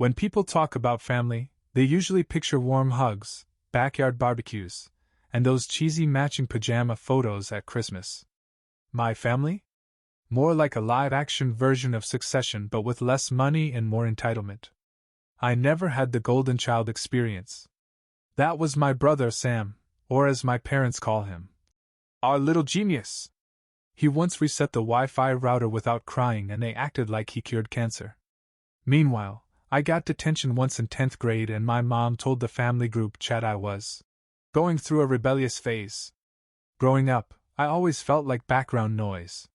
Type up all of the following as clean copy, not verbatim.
When people talk about family, they usually picture warm hugs, backyard barbecues, and those cheesy matching pajama photos at Christmas. My family? More like a live-action version of Succession but with less money and more entitlement. I never had the golden child experience. That was my brother Sam, or as my parents call him, our little genius. He once reset the Wi-Fi router without crying and they acted like he cured cancer. Meanwhile, I got detention once in 10th grade and my mom told the family group chat I was going through a rebellious phase. Growing up, I always felt like background noise.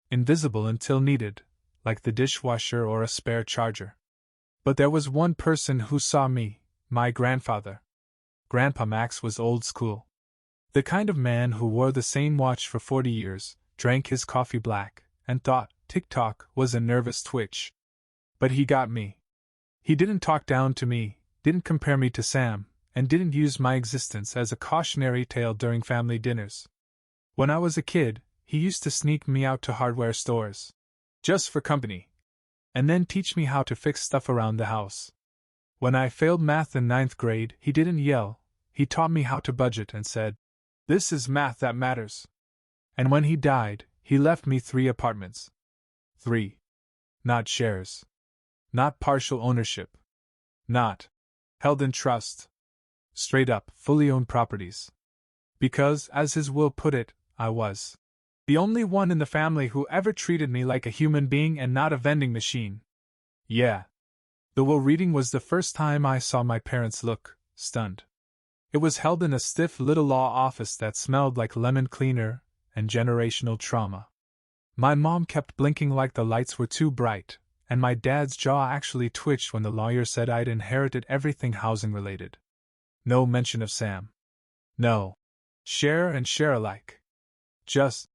Invisible until needed, like the dishwasher or a spare charger. But there was one person who saw me, my grandfather. Grandpa Max was old school. The kind of man who wore the same watch for 40 years, drank his coffee black, and thought TikTok was a nervous twitch. But he got me. He didn't talk down to me, didn't compare me to Sam, and didn't use my existence as a cautionary tale during family dinners. When I was a kid, he used to sneak me out to hardware stores. Just for company. And then teach me how to fix stuff around the house. When I failed math in 9th grade, he didn't yell, he taught me how to budget and said, "This is math that matters." And when he died, he left me 3 apartments. 3. Not shares. Not partial ownership. Not held in trust. Straight up, fully owned properties. Because, as his will put it, I was the only one in the family who ever treated me like a human being and not a vending machine. Yeah. The will reading was the first time I saw my parents look stunned. It was held in a stiff little law office that smelled like lemon cleaner and generational trauma. My mom kept blinking like the lights were too bright, and my dad's jaw actually twitched when the lawyer said I'd inherited everything housing related. No mention of Sam. No. Share and share alike. Just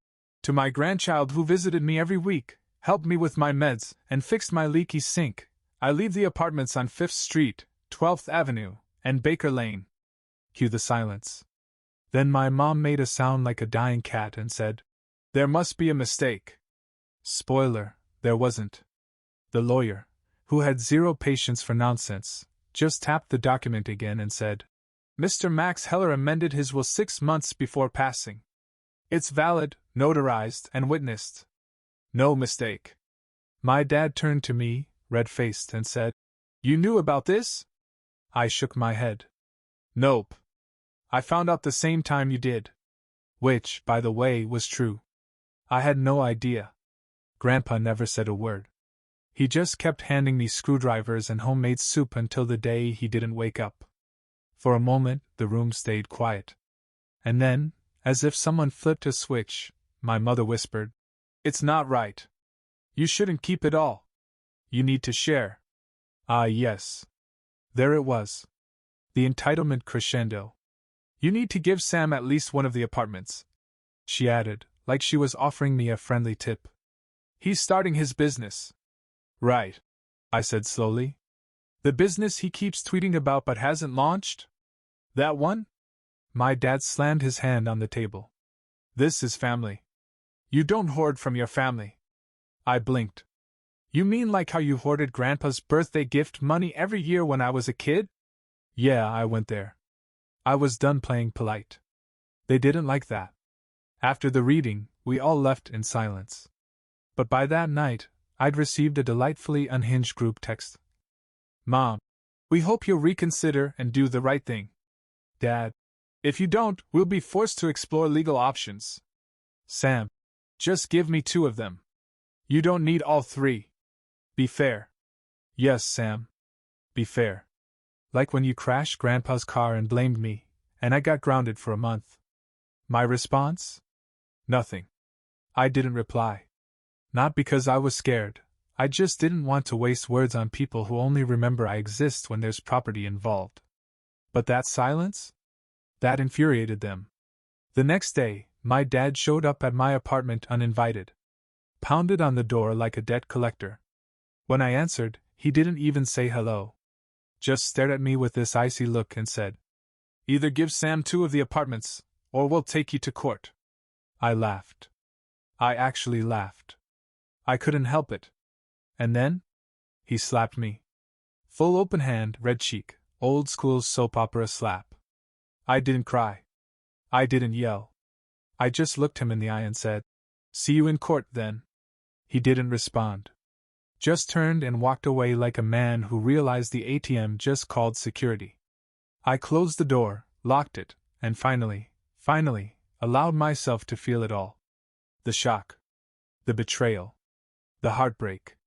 to my grandchild who visited me every week, helped me with my meds, and fixed my leaky sink. I leave the apartments on 5th Street, 12th Avenue, and Baker Lane. Cue the silence. Then my mom made a sound like a dying cat and said, "There must be a mistake." Spoiler, there wasn't. The lawyer, who had zero patience for nonsense, just tapped the document again and said, "Mr. Max Heller amended his will 6 months before passing. It's valid, notarized, and witnessed. No mistake." My dad turned to me, red-faced, and said, "You knew about this?" I shook my head. "Nope. I found out the same time you did." Which, by the way, was true. I had no idea. Grandpa never said a word. He just kept handing me screwdrivers and homemade soup until the day he didn't wake up. For a moment, the room stayed quiet. And then, as if someone flipped a switch, my mother whispered, "It's not right. You shouldn't keep it all. You need to share." Ah, yes. There it was. The entitlement crescendo. "You need to give Sam at least one of the apartments," she added, like she was offering me a friendly tip. "He's starting his business." "Right," I said slowly. "The business he keeps tweeting about but hasn't launched? That one?" My dad slammed his hand on the table. "This is family. You don't hoard from your family." I blinked. "You mean like how you hoarded Grandpa's birthday gift money every year when I was a kid?" Yeah, I went there. I was done playing polite. They didn't like that. After the reading, we all left in silence. But by that night, I'd received a delightfully unhinged group text. "Mom, we hope you'll reconsider and do the right thing. Dad, if you don't, we'll be forced to explore legal options. Sam, just give me 2 of them. You don't need all 3. Be fair." Yes, Sam. Be fair. Like when you crashed Grandpa's car and blamed me, and I got grounded for a month. My response? Nothing. I didn't reply. Not because I was scared, I just didn't want to waste words on people who only remember I exist when there's property involved. But that silence? That infuriated them. The next day, my dad showed up at my apartment uninvited. Pounded on the door like a debt collector. When I answered, he didn't even say hello. Just stared at me with this icy look and said, "Either give Sam 2 of the apartments, or we'll take you to court." I laughed. I actually laughed. I couldn't help it. And then? He slapped me. Full open hand, red cheek, old school soap opera slap. I didn't cry. I didn't yell. I just looked him in the eye and said, "See you in court, then." He didn't respond. Just turned and walked away like a man who realized the ATM just called security. I closed the door, locked it, and finally, allowed myself to feel it all. The shock. The betrayal. The heartbreak.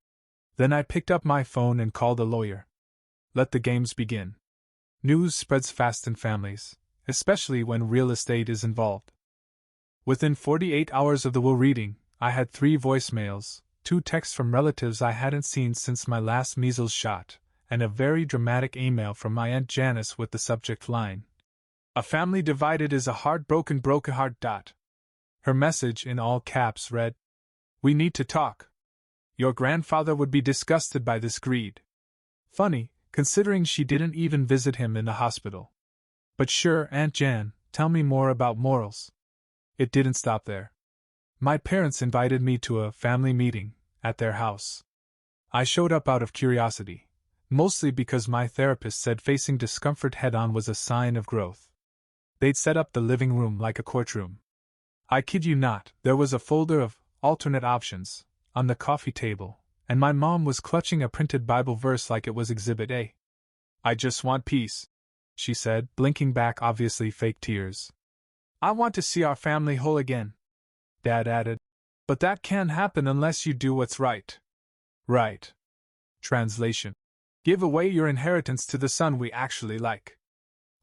Then I picked up my phone and called a lawyer. Let the games begin. News spreads fast in families, especially when real estate is involved. Within 48 hours of the will reading, I had 3 voicemails, 2 texts from relatives I hadn't seen since my last measles shot, and a very dramatic email from my Aunt Janice with the subject line, "A family divided is a heartbroken broken heart." Her message in all caps read, "We need to talk. Your grandfather would be disgusted by this greed." Funny, considering she didn't even visit him in the hospital. But sure, Aunt Jan, tell me more about morals. It didn't stop there. My parents invited me to a family meeting at their house. I showed up out of curiosity, mostly because my therapist said facing discomfort head-on was a sign of growth. They'd set up the living room like a courtroom. I kid you not, there was a folder of alternate options on the coffee table, and my mom was clutching a printed Bible verse like it was Exhibit A. "I just want peace," she said, blinking back obviously fake tears. "I want to see our family whole again," Dad added. "But that can't happen unless you do what's right." Right. Translation: give away your inheritance to the son we actually like.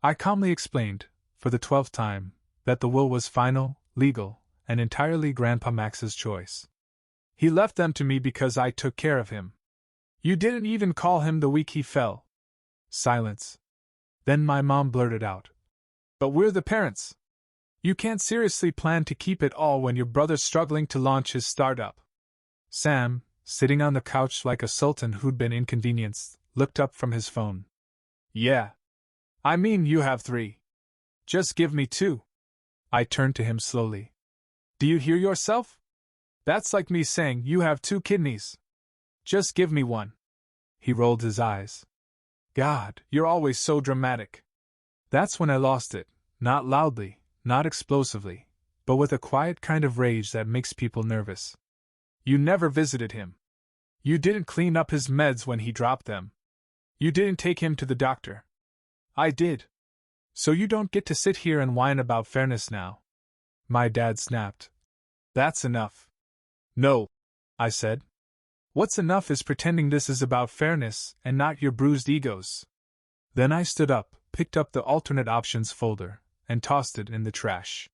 I calmly explained, for the 12th time, that the will was final, legal, and entirely Grandpa Max's choice. He left them to me because I took care of him. You didn't even call him the week he fell. Silence. Then my mom blurted out, "But we're the parents. You can't seriously plan to keep it all when your brother's struggling to launch his startup." Sam, sitting on the couch like a sultan who'd been inconvenienced, looked up from his phone. "Yeah. I mean, you have 3. Just give me 2. I turned to him slowly. "Do you hear yourself? That's like me saying you have 2 kidneys. Just give me 1. He rolled his eyes. "God, you're always so dramatic." That's when I lost it, not loudly, not explosively, but with a quiet kind of rage that makes people nervous. "You never visited him. You didn't clean up his meds when he dropped them. You didn't take him to the doctor. I did. So you don't get to sit here and whine about fairness now." My dad snapped. "That's enough." "No," I said. "What's enough is pretending this is about fairness and not your bruised egos." Then I stood up, picked up the alternate options folder, and tossed it in the trash.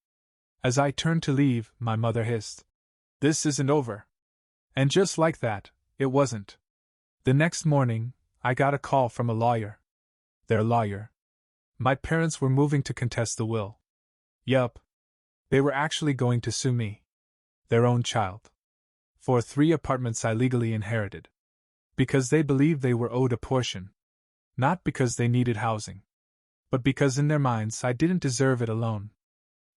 As I turned to leave, my mother hissed, "This isn't over." And just like that, it wasn't. The next morning, I got a call from a lawyer. Their lawyer. My parents were moving to contest the will. Yup. They were actually going to sue me. Their own child. For 3 apartments I legally inherited. Because they believed they were owed a portion. Not because they needed housing. But because in their minds I didn't deserve it alone.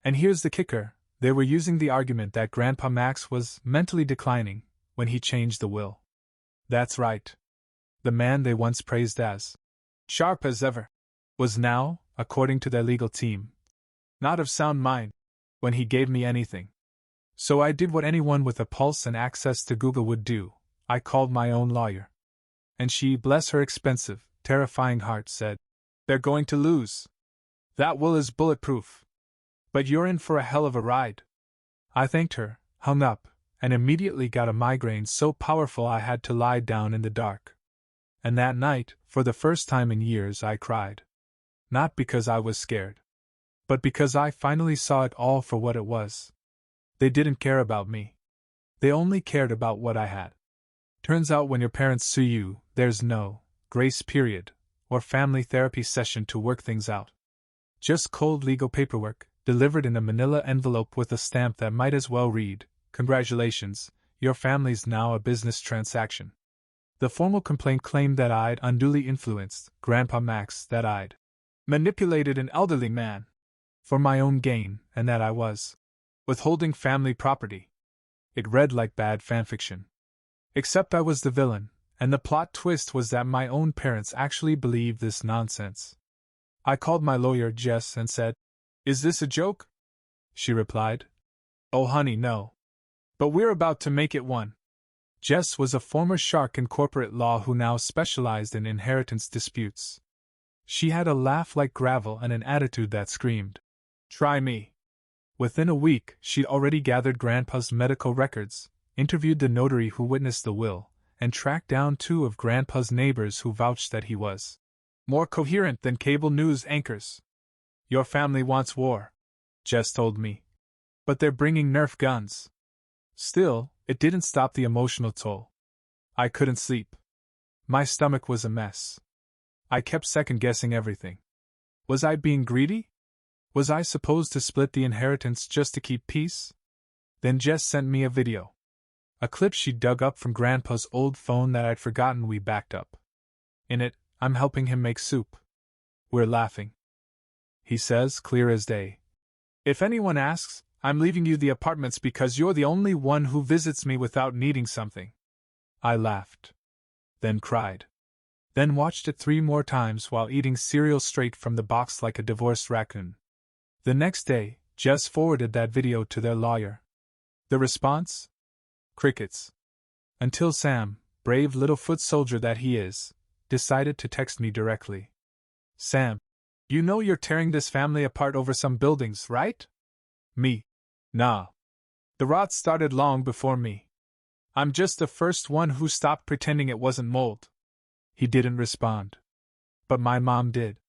And here's the kicker, they were using the argument that Grandpa Max was mentally declining when he changed the will. That's right. The man they once praised as sharp as ever was now, according to their legal team, not of sound mind when he gave me anything. So I did what anyone with a pulse and access to Google would do. I called my own lawyer. And she, bless her expensive, terrifying heart, said, "They're going to lose. That will is bulletproof. But you're in for a hell of a ride." I thanked her, hung up, and immediately got a migraine so powerful I had to lie down in the dark. And that night, for the first time in years, I cried. Not because I was scared. But because I finally saw it all for what it was. They didn't care about me. They only cared about what I had. Turns out when your parents sue you, there's no grace period or family therapy session to work things out. Just cold legal paperwork, delivered in a manila envelope with a stamp that might as well read, "Congratulations, your family's now a business transaction." The formal complaint claimed that I'd unduly influenced Grandpa Max, that I'd manipulated an elderly man for my own gain, and that I was withholding family property. It read like bad fanfiction. Except I was the villain, And the plot twist was that my own parents actually believed this nonsense. I called my lawyer, Jess, and said, "Is this a joke?" She replied, "Oh honey, no. But we're about to make it one." Jess was a former shark in corporate law who now specialized in inheritance disputes. She had a laugh like gravel and an attitude that screamed, "Try me." Within a week, she'd already gathered Grandpa's medical records, interviewed the notary who witnessed the will, and tracked down 2 of Grandpa's neighbors who vouched that he was more coherent than cable news anchors. "Your family wants war," Jess told me. "But they're bringing Nerf guns." Still, it didn't stop the emotional toll. I couldn't sleep. My stomach was a mess. I kept second-guessing everything. Was I being greedy? Was I supposed to split the inheritance just to keep peace? Then Jess sent me a video. A clip she dug up from Grandpa's old phone that I'd forgotten we backed up. In it, I'm helping him make soup. We're laughing. He says, clear as day, "If anyone asks, I'm leaving you the apartments because you're the only one who visits me without needing something." I laughed. Then cried. Then watched it 3 more times while eating cereal straight from the box like a divorced raccoon. The next day, Jess forwarded that video to their lawyer. The response? Crickets. Until Sam, brave little foot soldier that he is, decided to text me directly. "Sam, you know you're tearing this family apart over some buildings, right?" Me. Nah. The rot started long before me. I'm just the first one who stopped pretending it wasn't mold. He didn't respond. But my mom did.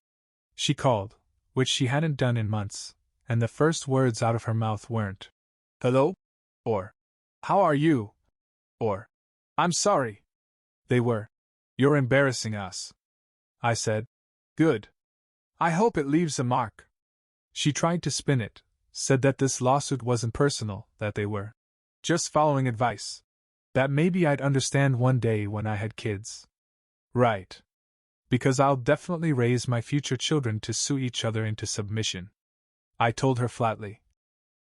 She called, which she hadn't done in months, and the first words out of her mouth weren't, "Hello?" or "How are you?" or "I'm sorry." They were, "You're embarrassing us." I said, "Good. I hope it leaves a mark." She tried to spin it, said that this lawsuit wasn't personal, that they were just following advice. That maybe I'd understand one day when I had kids. Right. Because I'll definitely raise my future children to sue each other into submission. I told her flatly.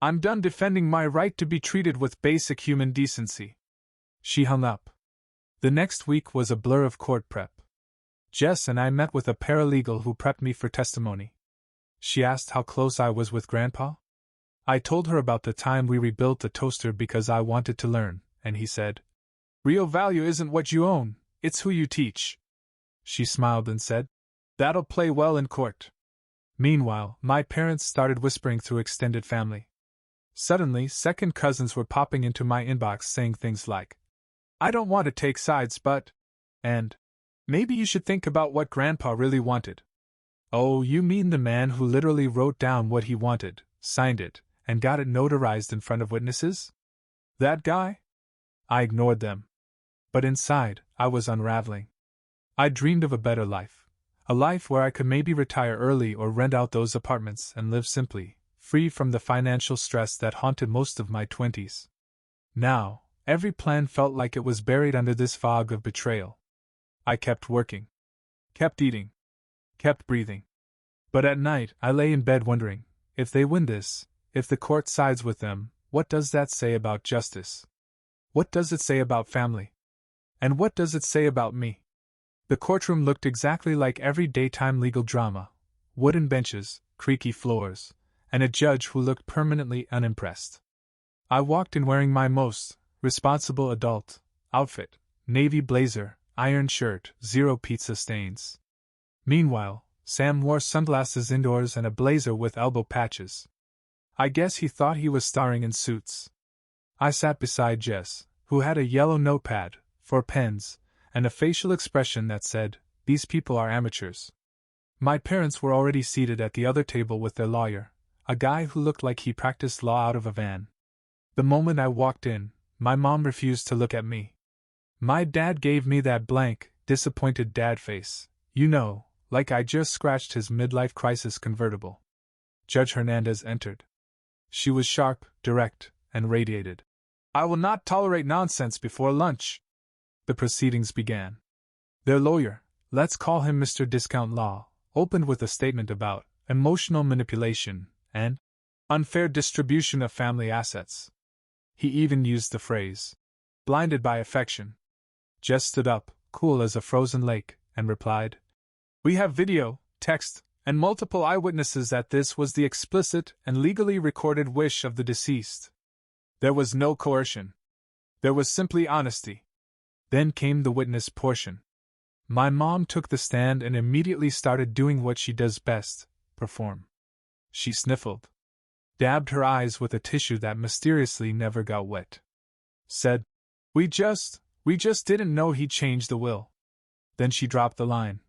I'm done defending my right to be treated with basic human decency. She hung up. The next week was a blur of court prep. Jess and I met with a paralegal who prepped me for testimony. She asked how close I was with Grandpa. I told her about the time we rebuilt the toaster because I wanted to learn, and he said, "Real value isn't what you own, it's who you teach." She smiled and said, "That'll play well in court." Meanwhile, my parents started whispering through extended family. Suddenly, second cousins were popping into my inbox saying things like, "I don't want to take sides, but," and, "Maybe you should think about what Grandpa really wanted." Oh, you mean the man who literally wrote down what he wanted, signed it, and got it notarized in front of witnesses? That guy? I ignored them. But inside, I was unraveling. I dreamed of a better life. A life where I could maybe retire early or rent out those apartments and live simply, free from the financial stress that haunted most of my 20s. Now, every plan felt like it was buried under this fog of betrayal. I kept working. Kept eating. Kept breathing. But at night, I lay in bed wondering, if they win this, if the court sides with them, what does that say about justice? What does it say about family? And what does it say about me? The courtroom looked exactly like every daytime legal drama: wooden benches, creaky floors, and a judge who looked permanently unimpressed. I walked in wearing my most responsible adult outfit: navy blazer, iron shirt, 0 pizza stains. Meanwhile, Sam wore sunglasses indoors and a blazer with elbow patches. I guess he thought he was starring in Suits. I sat beside Jess, who had a yellow notepad, 4 pens, and a facial expression that said, "These people are amateurs." My parents were already seated at the other table with their lawyer, a guy who looked like he practiced law out of a van. The moment I walked in, my mom refused to look at me. My dad gave me that blank, disappointed dad face, you know, like I just scratched his midlife crisis convertible. Judge Hernandez entered. She was sharp, direct, and radiated. "I will not tolerate nonsense before lunch." The proceedings began. Their lawyer, let's call him Mr. Discount Law, opened with a statement about emotional manipulation and unfair distribution of family assets. He even used the phrase blinded by affection. Jess stood up, cool as a frozen lake, and replied, "We have video, text, and multiple eyewitnesses that this was the explicit and legally recorded wish of the deceased. There was no coercion. There was simply honesty." Then came the witness portion. My mom took the stand and immediately started doing what she does best: perform. She sniffled, dabbed her eyes with a tissue that mysteriously never got wet, said, We just didn't know he changed the will." Then she dropped the line,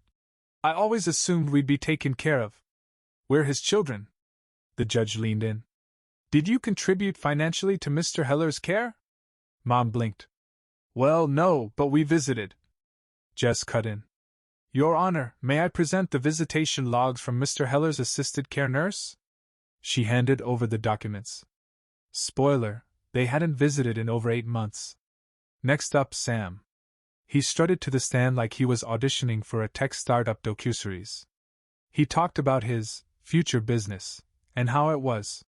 "I always assumed we'd be taken care of. We're his children." The judge leaned in. "Did you contribute financially to Mr. Heller's care?" Mom blinked. "Well, no, but we visited." Jess cut in. "Your Honor, may I present the visitation logs from Mr. Heller's assisted care nurse?" She handed over the documents. Spoiler, they hadn't visited in over 8 months. Next up, Sam. He strutted to the stand like he was auditioning for a tech startup docuseries. He talked about his future business, and how it was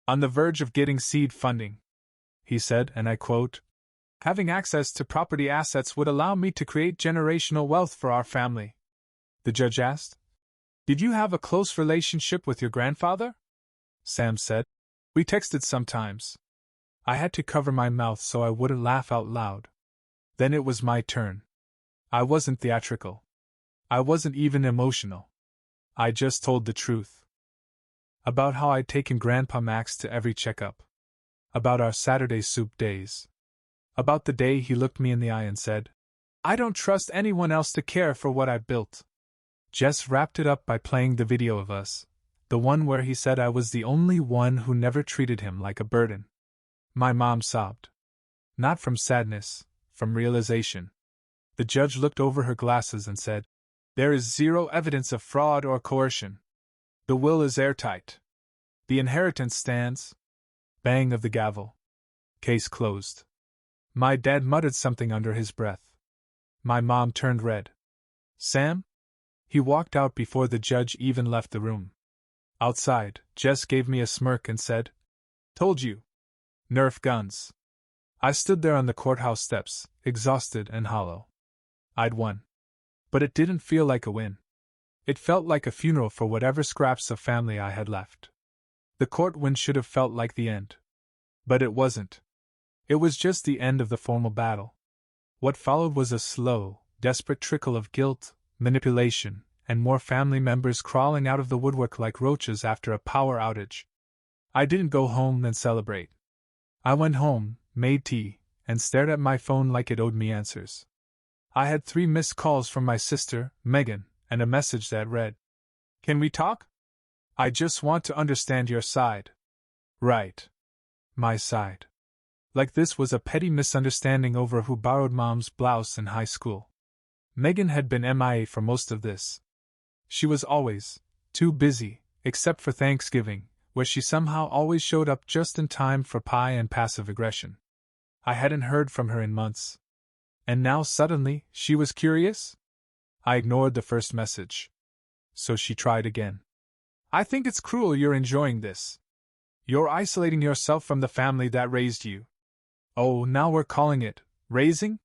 on the verge of getting seed funding. He said, and I quote, "Having access to property assets would allow me to create generational wealth for our family." The judge asked, "Did you have a close relationship with your grandfather?" Sam said, "We texted sometimes." I had to cover my mouth so I wouldn't laugh out loud. Then it was my turn. I wasn't theatrical. I wasn't even emotional. I just told the truth. About how I'd taken Grandpa Max to every checkup. About our Saturday soup days. About the day he looked me in the eye and said, "I don't trust anyone else to care for what I built." Jess wrapped it up by playing the video of us, the one where he said I was the only one who never treated him like a burden. My mom sobbed. Not from sadness, from realization. The judge looked over her glasses and said, "There is zero evidence of fraud or coercion. The will is airtight. The inheritance stands." Bang of the gavel. Case closed. My dad muttered something under his breath. My mom turned red. "Sam?" He walked out before the judge even left the room. Outside, Jess gave me a smirk and said, "Told you. Nerf guns." I stood there on the courthouse steps, exhausted and hollow. I'd won. But it didn't feel like a win. It felt like a funeral for whatever scraps of family I had left. The court win should have felt like the end. But it wasn't. It was just the end of the formal battle. What followed was a slow, desperate trickle of guilt, manipulation, and more family members crawling out of the woodwork like roaches after a power outage. I didn't go home and celebrate. I went home, made tea, and stared at my phone like it owed me answers. I had 3 missed calls from my sister, Megan, and a message that read, "Can we talk? I just want to understand your side." Right. My side. Like this was a petty misunderstanding over who borrowed Mom's blouse in high school. Megan had been MIA for most of this. She was always too busy, except for Thanksgiving, where she somehow always showed up just in time for pie and passive aggression. I hadn't heard from her in months. And now suddenly, she was curious? I ignored the first message. So she tried again. "I think it's cruel you're enjoying this. You're isolating yourself from the family that raised you." "Oh, now we're calling it raising?"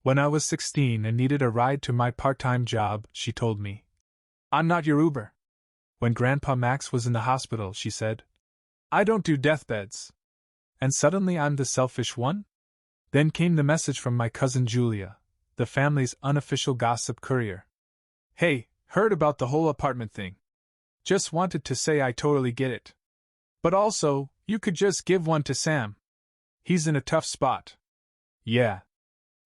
"When I was 16 and needed a ride to my part-time job," she told me. "I'm not your Uber." When Grandpa Max was in the hospital, she said, "I don't do deathbeds." And suddenly I'm the selfish one? Then came the message from my cousin Julia, the family's unofficial gossip courier. "Hey, heard about the whole apartment thing. Just wanted to say I totally get it. But also, you could just give one to Sam. He's in a tough spot." Yeah.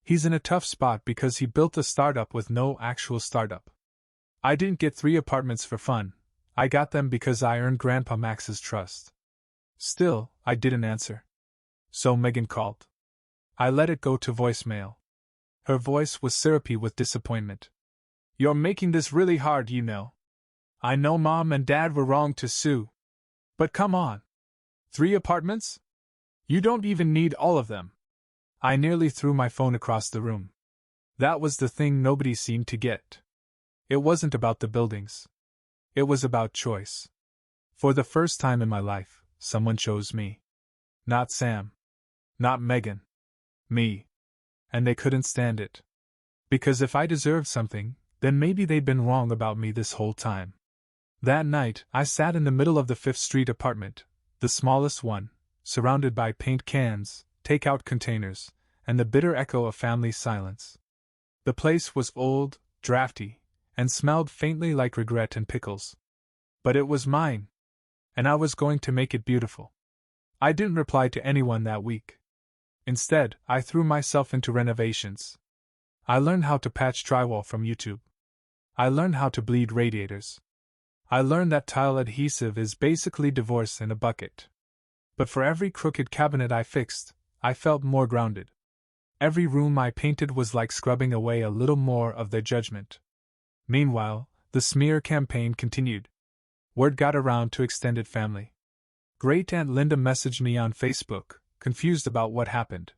He's in a tough spot because he built a startup with no actual startup. I didn't get 3 apartments for fun. I got them because I earned Grandpa Max's trust. Still, I didn't answer. So Megan called. I let it go to voicemail. Her voice was syrupy with disappointment. "You're making this really hard, you know. I know Mom and Dad were wrong to sue. But come on. 3 apartments? You don't even need all of them." I nearly threw my phone across the room. That was the thing nobody seemed to get. It wasn't about the buildings. It was about choice. For the first time in my life, someone chose me. Not Sam. Not Megan. Me. And they couldn't stand it. Because if I deserved something, then maybe they'd been wrong about me this whole time. That night, I sat in the middle of the Fifth Street apartment, the smallest one, surrounded by paint cans, takeout containers, and the bitter echo of family silence. The place was old, drafty, and smelled faintly like regret and pickles. But it was mine, and I was going to make it beautiful. I didn't reply to anyone that week. Instead, I threw myself into renovations. I learned how to patch drywall from YouTube. I learned how to bleed radiators. I learned that tile adhesive is basically divorce in a bucket. But for every crooked cabinet I fixed, I felt more grounded. Every room I painted was like scrubbing away a little more of their judgment. Meanwhile, the smear campaign continued. Word got around to extended family. Great Aunt Linda messaged me on Facebook, confused about what happened.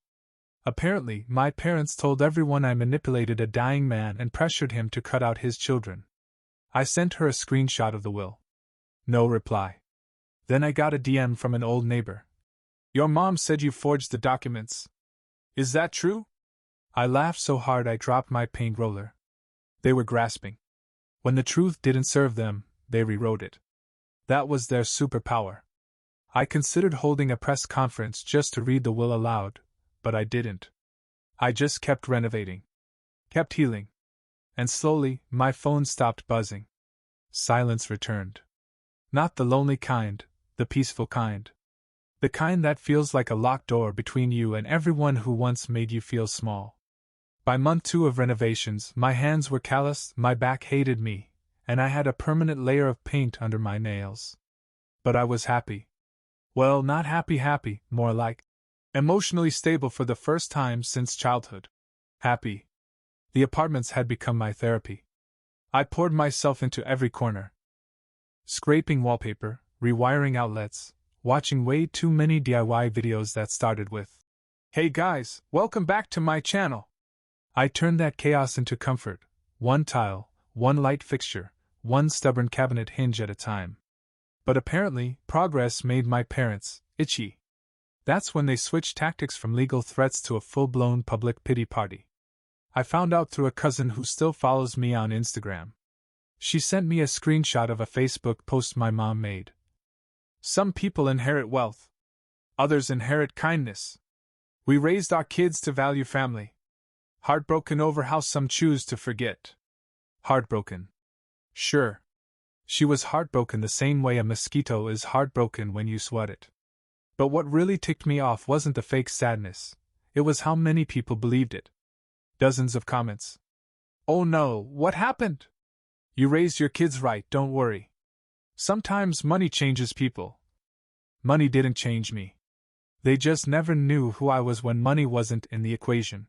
Apparently, my parents told everyone I manipulated a dying man and pressured him to cut out his children. I sent her a screenshot of the will. No reply. Then I got a DM from an old neighbor. Your mom said you forged the documents. Is that true? I laughed so hard I dropped my paint roller. They were grasping. When the truth didn't serve them, they rewrote it. That was their superpower. I considered holding a press conference just to read the will aloud, but I didn't. I just kept renovating. Kept healing. And slowly, my phone stopped buzzing. Silence returned. Not the lonely kind, the peaceful kind. The kind that feels like a locked door between you and everyone who once made you feel small. By month 2 of renovations, my hands were calloused, my back hated me, and I had a permanent layer of paint under my nails. But I was happy. Well, not happy, more like emotionally stable for the first time since childhood. Happy. The apartments had become my therapy. I poured myself into every corner. Scraping wallpaper, rewiring outlets, watching way too many DIY videos that started with, "Hey guys, welcome back to my channel." I turned that chaos into comfort, one tile, one light fixture, one stubborn cabinet hinge at a time. But apparently, progress made my parents itchy. That's when they switched tactics from legal threats to a full-blown public pity party. I found out through a cousin who still follows me on Instagram. She sent me a screenshot of a Facebook post my mom made. Some people inherit wealth. Others inherit kindness. We raised our kids to value family. Heartbroken over how some choose to forget. Heartbroken. Sure. She was heartbroken the same way a mosquito is heartbroken when you swat it. But what really ticked me off wasn't the fake sadness, it was how many people believed it. Dozens of comments. "Oh no, what happened? You raised your kids right, don't worry. Sometimes money changes people." Money didn't change me. They just never knew who I was when money wasn't in the equation.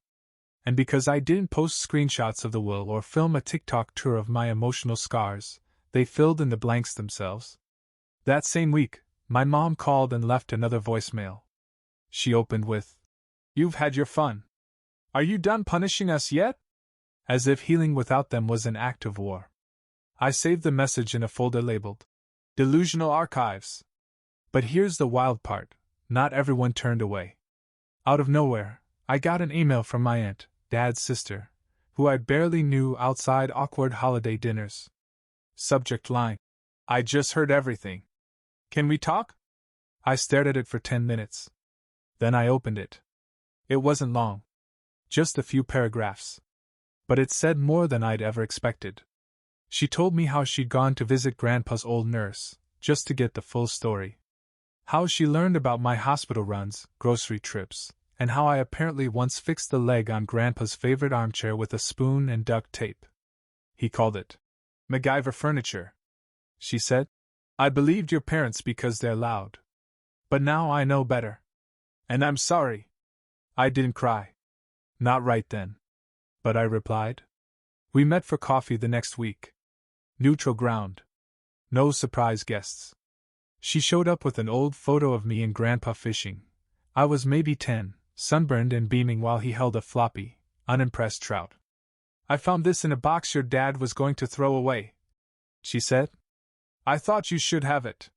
And because I didn't post screenshots of the will or film a TikTok tour of my emotional scars, they filled in the blanks themselves. That same week, my mom called and left another voicemail. She opened with, "You've had your fun. Are you done punishing us yet?" As if healing without them was an act of war. I saved the message in a folder labeled Delusional Archives. But here's the wild part, not everyone turned away. Out of nowhere, I got an email from my aunt, Dad's sister, who I barely knew outside awkward holiday dinners. Subject line: "I just heard everything. Can we talk?" I stared at it for 10 minutes. Then I opened it. It wasn't long. Just a few paragraphs. But it said more than I'd ever expected. She told me how she'd gone to visit Grandpa's old nurse, just to get the full story. How she learned about my hospital runs, grocery trips, and how I apparently once fixed the leg on Grandpa's favorite armchair with a spoon and duct tape. He called it MacGyver furniture. She said, "I believed your parents because they're loud. But now I know better. And I'm sorry." I didn't cry. Not right then. But I replied. We met for coffee the next week. Neutral ground. No surprise guests. She showed up with an old photo of me and Grandpa fishing. I was maybe 10, sunburned and beaming while he held a floppy, unimpressed trout. "I found this in a box your dad was going to throw away," she said. "I thought you should have it."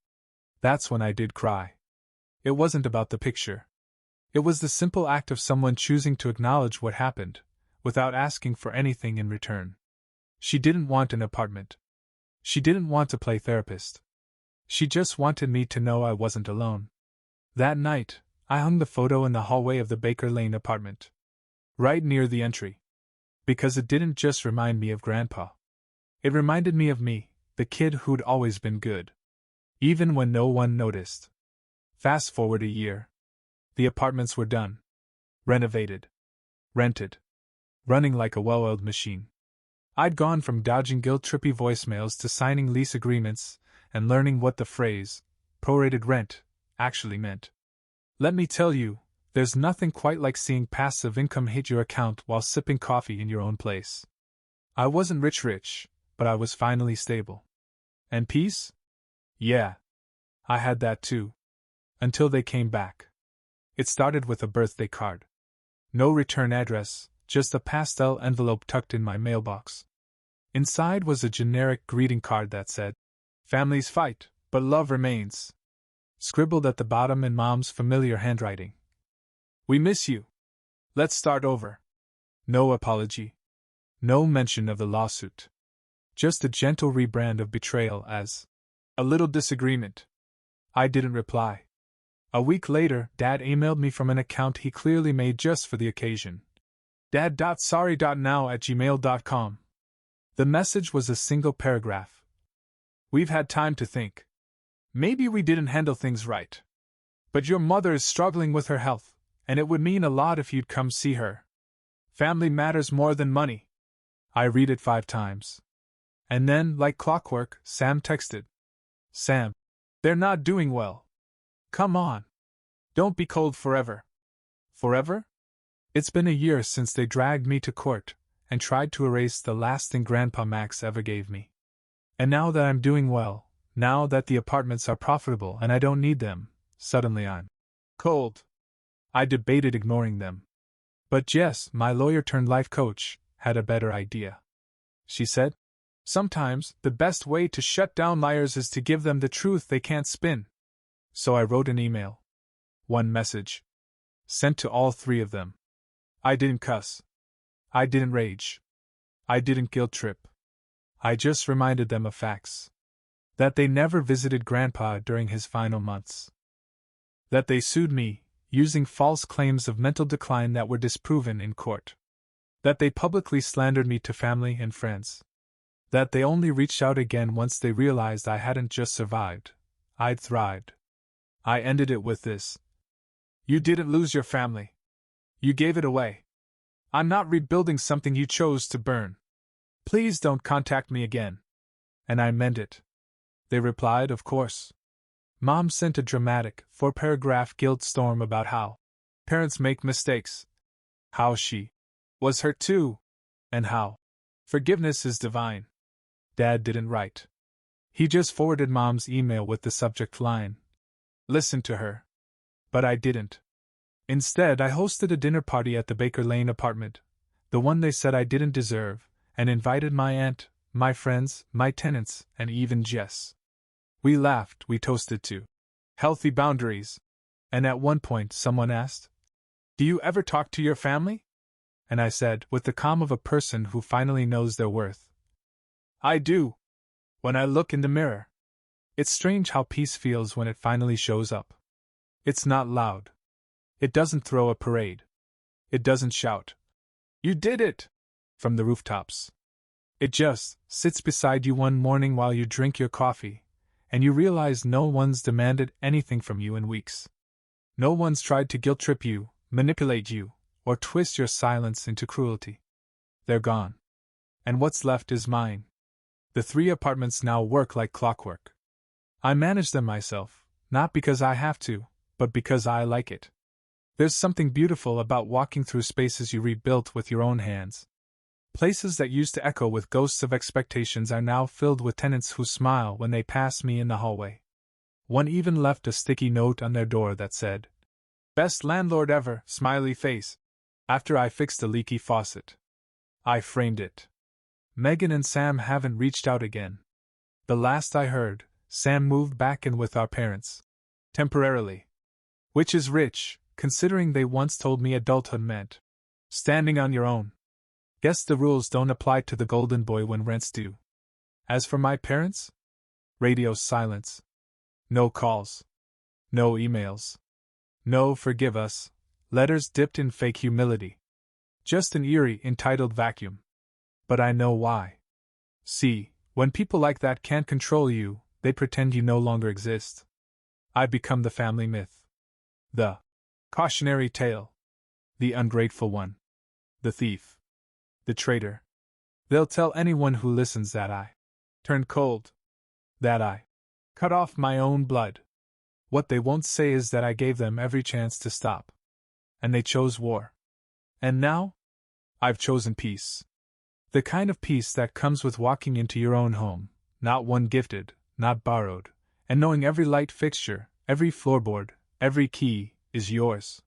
That's when I did cry. It wasn't about the picture. It was the simple act of someone choosing to acknowledge what happened, without asking for anything in return. She didn't want an apartment. She didn't want to play therapist. She just wanted me to know I wasn't alone. That night, I hung the photo in the hallway of the Baker Lane apartment, right near the entry. Because it didn't just remind me of Grandpa. It reminded me of me, the kid who'd always been good. Even when no one noticed. Fast forward a year. The apartments were done. Renovated. Rented. Running like a well-oiled machine. I'd gone from dodging guilt-trippy voicemails to signing lease agreements and learning what the phrase, prorated rent, actually meant. Let me tell you, there's nothing quite like seeing passive income hit your account while sipping coffee in your own place. I wasn't rich, but I was finally stable. And peace? Yeah. I had that too. Until they came back. It started with a birthday card. No return address, just a pastel envelope tucked in my mailbox. Inside was a generic greeting card that said, "Families fight, but love remains." Scribbled at the bottom in Mom's familiar handwriting. "We miss you. Let's start over." No apology. No mention of the lawsuit. Just a gentle rebrand of betrayal as a little disagreement. I didn't reply. A week later, Dad emailed me from an account he clearly made just for the occasion. dad.sorry.now@gmail.com. The message was a single paragraph. "We've had time to think. Maybe we didn't handle things right. But your mother is struggling with her health, and it would mean a lot if you'd come see her. Family matters more than money." I read it 5 times. And then, like clockwork, Sam texted. "Sam, they're not doing well. Come on. Don't be cold forever." Forever? It's been a year since they dragged me to court and tried to erase the last thing Grandpa Max ever gave me. And now that I'm doing well, now that the apartments are profitable and I don't need them, suddenly I'm cold. I debated ignoring them. But Jess, my lawyer-turned-life coach, had a better idea. She said, "Sometimes, the best way to shut down liars is to give them the truth they can't spin." So I wrote an email. 1 message. Sent to all 3 of them. I didn't cuss. I didn't rage. I didn't guilt trip. I just reminded them of facts. That they never visited Grandpa during his final months. That they sued me, using false claims of mental decline that were disproven in court. That they publicly slandered me to family and friends. That they only reached out again once they realized I hadn't just survived, I'd thrived. I ended it with this. "You didn't lose your family. You gave it away. I'm not rebuilding something you chose to burn. Please don't contact me again." And I meant it. They replied, of course. Mom sent a dramatic 4-paragraph guilt storm about how parents make mistakes, how she was hurt too, and how forgiveness is divine. Dad didn't write. He just forwarded Mom's email with the subject line, "Listen to her." But I didn't. Instead, I hosted a dinner party at the Baker Lane apartment, the one they said I didn't deserve, and invited my aunt, my friends, my tenants, and even Jess. We laughed, we toasted to healthy boundaries, and at one point someone asked, "Do you ever talk to your family?" And I said, with the calm of a person who finally knows their worth, "I do. When I look in the mirror." It's strange how peace feels when it finally shows up. It's not loud. It doesn't throw a parade. It doesn't shout, "You did it!" from the rooftops. It just sits beside you one morning while you drink your coffee, and you realize no one's demanded anything from you in weeks. No one's tried to guilt-trip you, manipulate you, or twist your silence into cruelty. They're gone. And what's left is mine. The 3 apartments now work like clockwork. I manage them myself, not because I have to, but because I like it. There's something beautiful about walking through spaces you rebuilt with your own hands. Places that used to echo with ghosts of expectations are now filled with tenants who smile when they pass me in the hallway. One even left a sticky note on their door that said, "Best landlord ever, smiley face," after I fixed a leaky faucet. I framed it. Megan and Sam haven't reached out again. The last I heard, Sam moved back in with our parents. Temporarily. Which is rich, considering they once told me adulthood meant standing on your own. Guess the rules don't apply to the golden boy when rent's due. As for my parents? Radio silence. No calls. No emails. No forgive us. Letters dipped in fake humility. Just an eerie, entitled vacuum. But I know why. See, when people like that can't control you, they pretend you no longer exist. I become the family myth. The cautionary tale. The ungrateful one. The thief. The traitor. They'll tell anyone who listens that I turned cold. That I cut off my own blood. What they won't say is that I gave them every chance to stop. And they chose war. And now? I've chosen peace. The kind of peace that comes with walking into your own home, not one gifted, not borrowed, and knowing every light fixture, every floorboard, every key, is yours.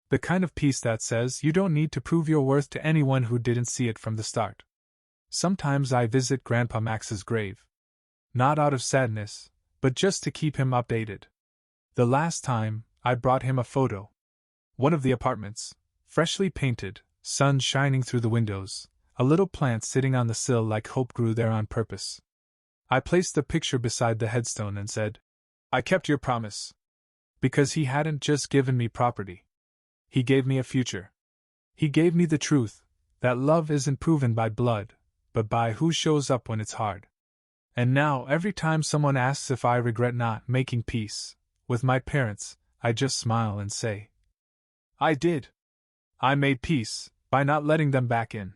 The kind of peace that says you don't need to prove your worth to anyone who didn't see it from the start. Sometimes I visit Grandpa Max's grave. Not out of sadness, but just to keep him updated. The last time, I brought him a photo. One of the apartments, freshly painted, sun shining through the windows, a little plant sitting on the sill like hope grew there on purpose. I placed the picture beside the headstone and said, I kept your promise. Because he hadn't just given me property. He gave me a future. He gave me the truth, that love isn't proven by blood, but by who shows up when it's hard. And now, every time someone asks if I regret not making peace with my parents, I just smile and say, I did. I made peace by not letting them back in.